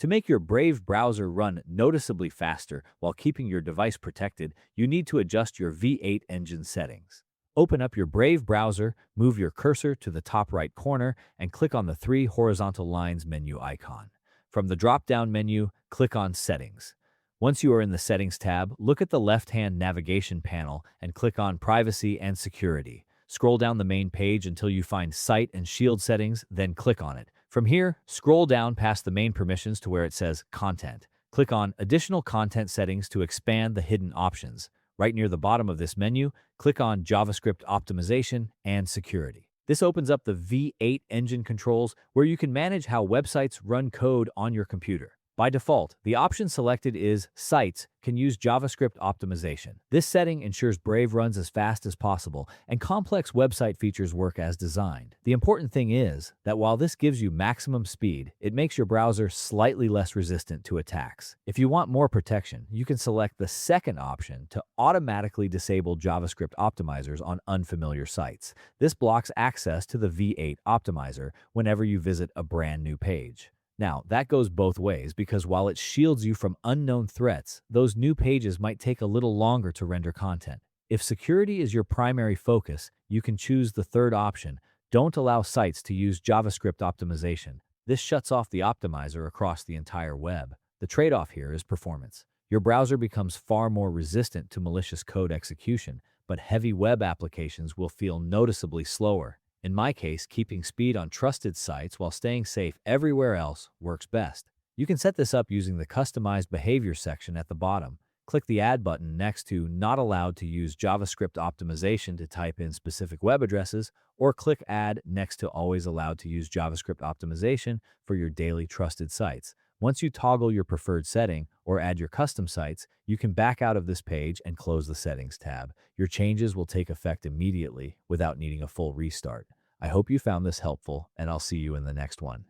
To make your Brave browser run noticeably faster while keeping your device protected, you need to adjust your V8 engine settings. Open up your Brave browser, move your cursor to the top right corner, and click on the three horizontal lines menu icon. From the drop-down menu, click on Settings. Once you are in the Settings tab, look at the left-hand navigation panel and click on Privacy and Security. Scroll down the main page until you find Site and Shield settings, then click on it. From here, scroll down past the main permissions to where it says Content. Click on Additional Content Settings to expand the hidden options. Right near the bottom of this menu, click on JavaScript Optimization and Security. This opens up the V8 engine controls where you can manage how websites run code on your computer. By default, the option selected is Sites can use JavaScript optimization. This setting ensures Brave runs as fast as possible and complex website features work as designed. The important thing is that while this gives you maximum speed, it makes your browser slightly less resistant to attacks. If you want more protection, you can select the second option to automatically disable JavaScript optimizers on unfamiliar sites. This blocks access to the V8 optimizer whenever you visit a brand new page. Now, that goes both ways because while it shields you from unknown threats, those new pages might take a little longer to render content. If security is your primary focus, you can choose the third option, don't allow sites to use JavaScript optimization. This shuts off the optimizer across the entire web. The trade-off here is performance. Your browser becomes far more resistant to malicious code execution, but heavy web applications will feel noticeably slower. In my case, keeping speed on trusted sites while staying safe everywhere else works best. You can set this up using the Customized Behavior section at the bottom. Click the Add button next to Not Allowed to Use JavaScript Optimization to type in specific web addresses, or click Add next to Always Allowed to Use JavaScript Optimization for your daily trusted sites. Once you toggle your preferred setting or add your custom sites, you can back out of this page and close the Settings tab. Your changes will take effect immediately without needing a full restart. I hope you found this helpful, and I'll see you in the next one.